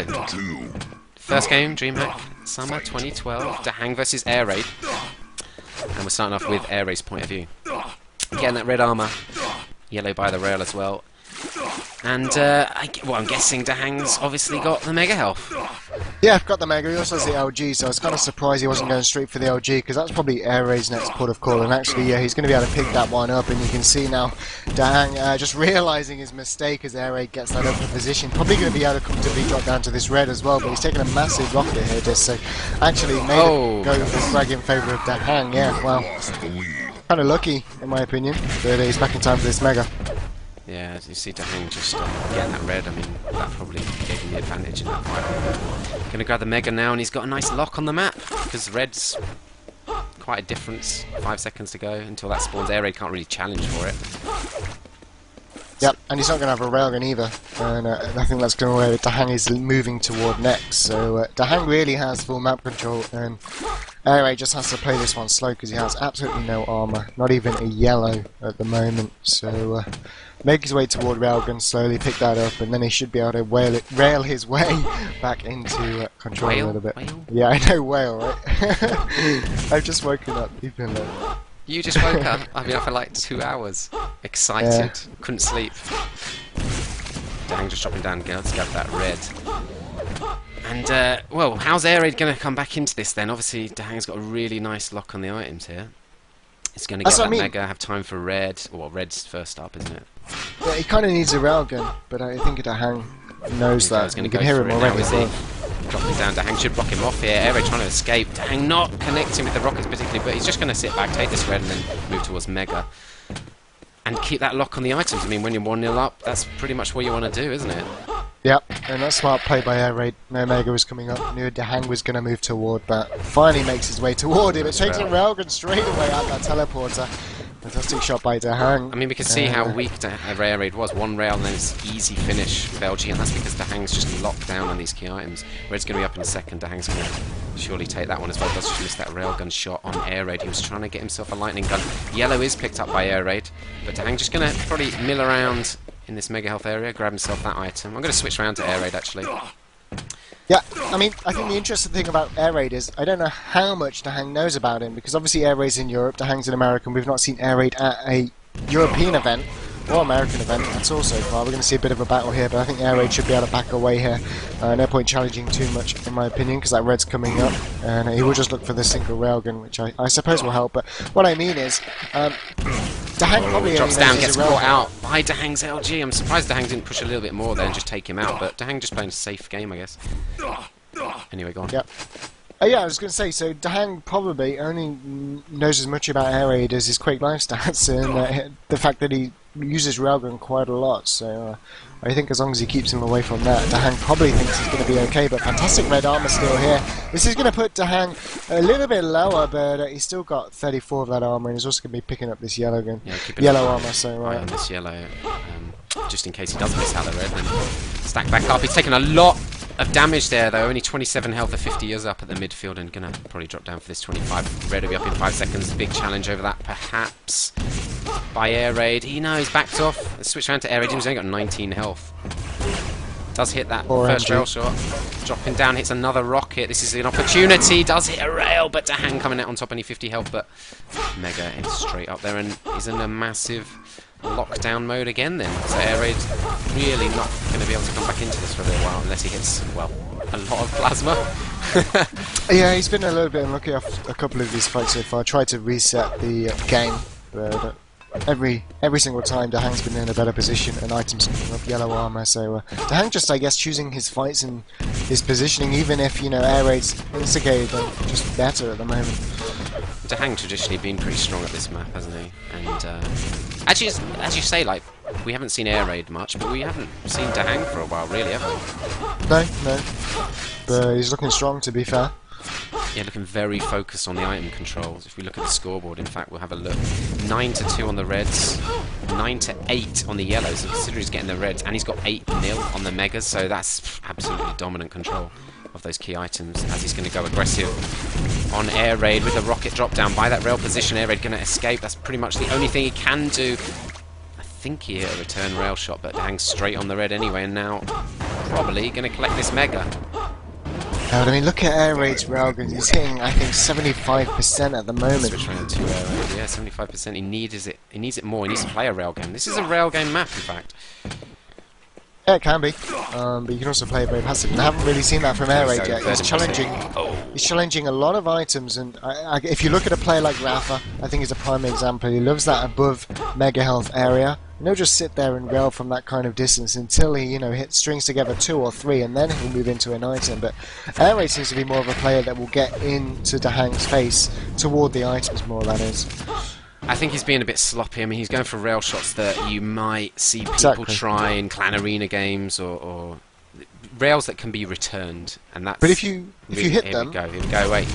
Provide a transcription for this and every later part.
go. First game, DreamHack Summer 2012, DaHang versus Air Raid. And we're starting off with Air Raid's point of view. Getting that red armour, yellow by the rail as well. And I'm guessing DaHang's obviously got the mega health. Yeah, I've got the mega. He also has the LG, so I was kind of surprised he wasn't going straight for the LG, because that's probably Air Raid's next port of call. And actually, yeah, he's going to be able to pick that one up. And you can see now DaHang just realising his mistake as Air Raid gets that up in position. Probably going to be able to comfortably drop down to this red as well, but he's taking a massive rocket here, just so actually made it go with the frag in favour of DaHang. Yeah, well, kind of lucky in my opinion, but he's back in time for this mega. Yeah, as you see DaHang just getting that red, I mean, that probably gave him the advantage in that fight. Gonna grab the mega now, and he's got a nice lock on the map, because red's quite a difference. 5 seconds to go until that spawns. Air Raid can't really challenge for it. Yep, and he's not going to have a railgun either, and I think that's going to where DaHang is moving toward next. So DaHang really has full map control, and Air Raid just has to play this one slow because he has absolutely no armour, not even a yellow at the moment. So make his way toward railgun, slowly pick that up, and then he should be able to rail his way back into control a little bit. Whale? Yeah, I know, whale, right? I've just woken up. You've been late. You just woke up. I've been up for like 2 hours. Excited. Couldn't sleep. DaHang just dropping down. Let's grab that red. And, well, how's Air Raid going to come back into this then? Obviously, DaHang's got a really nice lock on the items here. He's going to get that mega, have time for red. Well, red's first up, isn't it? Yeah, he kind of needs a railgun, but I think DaHang knows that. You can hear him already. Dropping down, DaHang should block him off here. Air Raid trying to escape. DaHang not connecting with the rockets particularly, but he's just going to sit back, take this red, and then move towards mega. And keep that lock on the items. I mean, when you're 1-0 up, that's pretty much what you want to do, isn't it? Yep, and that's smart play by Air Raid. No mega was coming up. Knew DaHang was going to move toward that. Finally makes his way toward him. It takes a railgun straight away out that teleporter. Fantastic shot by DaHang. I mean, we can see how weak Air Raid was. One rail and then it's easy finish with LG, and that's because DaHang's just locked down on these key items. Red's going to be up in a second. DaHang's going to surely take that one as well. Does just miss that railgun shot on Air Raid. He was trying to get himself a lightning gun. Yellow is picked up by Air Raid, but DaHang just going to probably mill around in this mega health area, grab himself that item. I'm going to switch around to Air Raid actually. Yeah, I mean, I think the interesting thing about Air Raid is I don't know how much DaHang knows about him, because obviously Air Raid's in Europe, DaHang's in America, and we've not seen Air Raid at a European event or American event at all so far. We're going to see a bit of a battle here, but I think Air Raid should be able to back away here. No point challenging too much, in my opinion, because that red's coming up, and he will just look for the single railgun, which I suppose will help. But what I mean is, DaHang probably drops down, gets caught out by DaHang's LG. I'm surprised DaHang didn't push a little bit more there and just take him out, but DaHang just playing a safe game, I guess. Anyway, go on. Yep. Yeah, I was going to say, so DaHang probably only knows as much about Air Raid as his Quake Live stats, and the fact that he uses railgun quite a lot, so I think as long as he keeps him away from that, DaHang probably thinks he's going to be okay. But fantastic red armor still here. This is going to put DaHang a little bit lower, but he's still got 34 of that armor, and he's also going to be picking up this yellow gun. Yeah, yellow armor, so on this yellow, just in case he does miss out the red, then stack back up. He's taking a lot of damage there though, only 27 health at 50 years up at the midfield, and gonna probably drop down for this 25. Red will be up in 5 seconds. Big challenge over that perhaps by Air Raid. He knows, backed off. Let's switch around to Air Raid. He's only got 19 health. Does hit that first rail shot. Dropping down, hits another rocket. This is an opportunity. Does hit a rail, but DaHang coming out on top, only 50 health, but mega is straight up there, and he's in a massive lockdown mode again then. So Air Raid really not going to be able to come back into this for a little while unless he hits, well, a lot of plasma. Yeah, he's been a little bit unlucky off a couple of these fights so far. Tried to reset the game, but every single time DaHang's been in a better position and items coming up yellow armor, so DaHang just, I guess, choosing his fights and his positioning, even if, you know, Air Raid's instigated them, just better at the moment. DaHang traditionally been pretty strong at this map, hasn't he? And actually, as you say, like, we haven't seen Air Raid much, but we haven't seen DaHang for a while, really, have we? No. But he's looking strong, to be fair. Yeah, looking very focused on the item controls. If we look at the scoreboard, in fact, we'll have a look. 9-2 on the reds, 9-8 on the yellows. So considering he's getting the reds, and he's got 8-0 on the megas, so that's absolutely dominant control of those key items, as he's going to go aggressive on Air Raid with a rocket drop down by that rail position. Air Raid going to escape. That's pretty much the only thing he can do. I think he hit a return rail shot, but DaHang's straight on the red anyway, and now probably going to collect this Mega. I mean, look at air raid's railgun. He's hitting, I think, 75% at the moment. Switch around to air raid. Yeah, 75%. He needs it. He needs it more. He needs to play a railgun. This is a railgun map, in fact. Yeah, it can be, but you can also play it very passive. And I haven't really seen that from air raid yet. He's challenging. He's challenging a lot of items, and if you look at a player like Rafa, I think he's a prime example. He loves that above mega health area. And he'll just sit there and rail from that kind of distance until he, strings together 2 or 3, and then he'll move into an item. But air raid seems to be more of a player that will get into DaHang's face toward the items more. That is. I think he's being a bit sloppy. I mean, he's going for rail shots that you might see people try in clan arena games, or rails that can be returned, and that's. But if you hit them, here we go. Wait,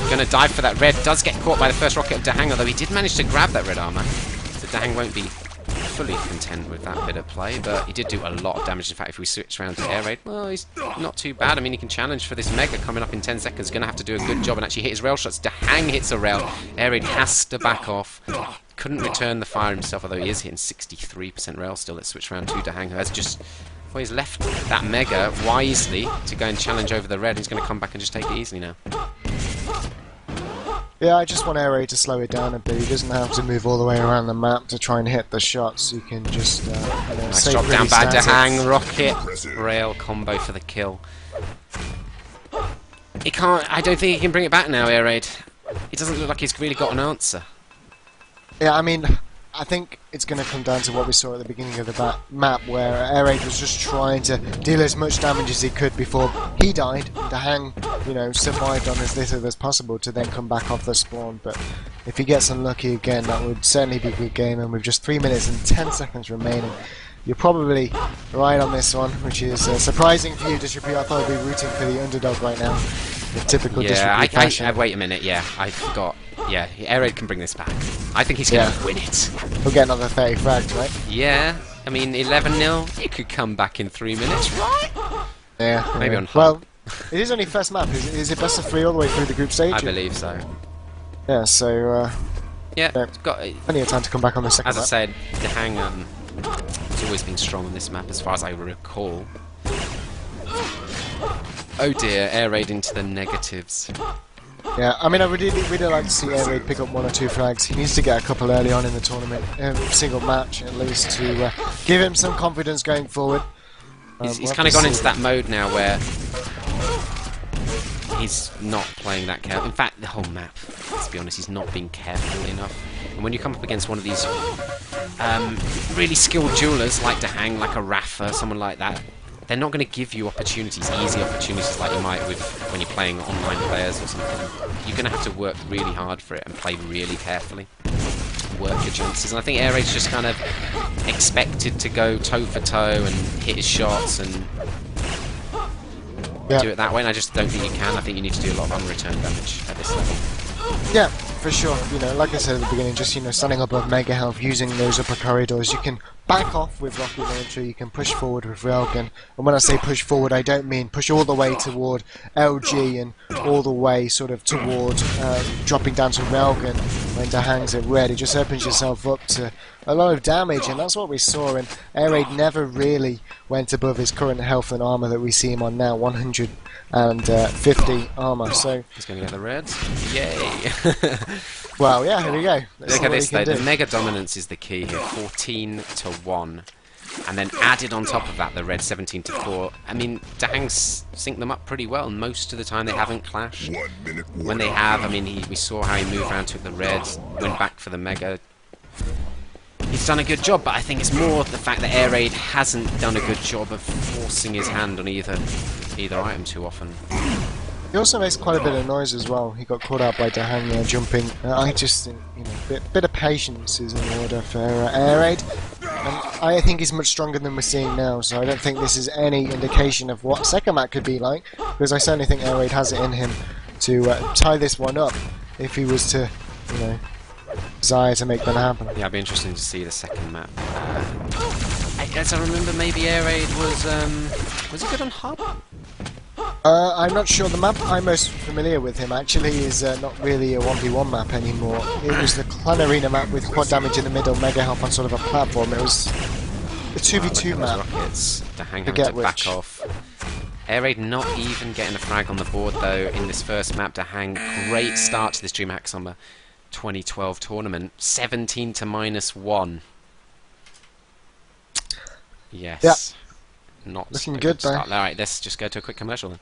going to dive for that red. Does get caught by the first rocket of DaHang, although he did manage to grab that red armor. So DaHang won't be fully content with that bit of play, but he did do a lot of damage. In fact, if we switch around to air raid, well, he's not too bad. I mean, he can challenge for this Mega coming up in 10 seconds. Going to have to do a good job and actually hit his rail shots. DaHang hits a rail. Air raid has to back off. Couldn't return the fire himself, although he is hitting 63% rail still. Let's switch around to DaHang, who has just... Well, he's left that Mega wisely to go and challenge over the red. He's going to come back and just take it easily now. Yeah, I just want air raid to slow it down a bit. He doesn't have to move all the way around the map to try and hit the shots. He can just nice drop down by DaHang, rocket, rail combo for the kill. He can't. I don't think he can bring it back now, air raid. It doesn't look like he's really got an answer. Yeah, I mean, I think it's going to come down to what we saw at the beginning of the map, where air raid was just trying to deal as much damage as he could before he died. DaHang, survived on as little as possible to then come back off the spawn. But if he gets unlucky again, that would certainly be a good game. And with just 3 minutes and 10 seconds remaining, you're probably right on this one, which is surprising for you, Distribute. I thought I'd be rooting for the underdog right now. The typical Distribute fashion. Wait a minute, yeah, I forgot. Yeah, air raid can bring this back. I think he's going to win it. He'll get another 30 frags, right? Yeah, I mean, 11-0, it could come back in 3 minutes, right? Yeah. Maybe on hub. Well, it is only first map. Is it best of 3 all the way through the group stage? I believe so. Yeah, so... yeah, it's got... plenty of time to come back on the second map. As I said, DaHang has always been strong on this map, as far as I recall. Oh dear, air raid into the negatives. Yeah, I mean, I would really like to see air raid pick up 1 or 2 frags. He needs to get a couple early on in the tournament, single match at least, to give him some confidence going forward. He's kind of gone into that mode now where he's not playing that careful. In fact, the whole map, let's be honest, he's not being careful enough. And when you come up against one of these really skilled duelers like DaHang, like a Rafa, someone like that, they're not going to give you opportunities, easy opportunities like you might with when you're playing online players or something. You're going to have to work really hard for it and play really carefully. Work your chances. And I think air raid's just kind of expected to go toe for toe and hit his shots and do it that way. And I just don't think you can. I think you need to do a lot of unreturned damage at this level. Yeah, for sure. Like I said at the beginning, just standing above mega health, using those upper corridors, you can back off with rocket launcher, you can push forward with railgun. And when I say push forward, I don't mean push all the way toward LG and all the way sort of toward dropping down to railgun when DaHang's at red. It just opens yourself up to a lot of damage, and that's what we saw. And air raid never really went above his current health and armor that we see him on now, 150 armor. So he's going to get the reds. Yay! Well, yeah, here we go. Look at this though. The mega dominance is the key here. 14-1, and then added on top of that the red 17-4. I mean, DaHang sync them up pretty well. Most of the time they haven't clashed. When they have, I mean, we saw how he moved around, took the reds, went back for the mega. He's done a good job, but I think it's more the fact that air raid hasn't done a good job of forcing his hand on either item too often. He also makes quite a bit of noise as well. He got caught out by DaHang there jumping. I just think, bit of patience is in order for air raid. And I think he's much stronger than we're seeing now, so I don't think this is any indication of what second map could be like, because I certainly think air raid has it in him to tie this one up if he was to, desire to make that happen. Yeah, it'd be interesting to see the second map. As I remember, maybe air raid was he good on hub? I'm not sure. The map I'm most familiar with him actually is not really a 1v1 map anymore. It was the Clan Arena map with quad damage in the middle, mega health on sort of a platform. It was a 2v2 map. Rockets. DaHang having to back off. Air Raid not even getting a frag on the board though in this first map. DaHang, great start to this DreamHack Summer 2012 tournament. 17 to -1. Yes. Yeah. Not looking a good though. start. Alright, let's just go to a quick commercial then.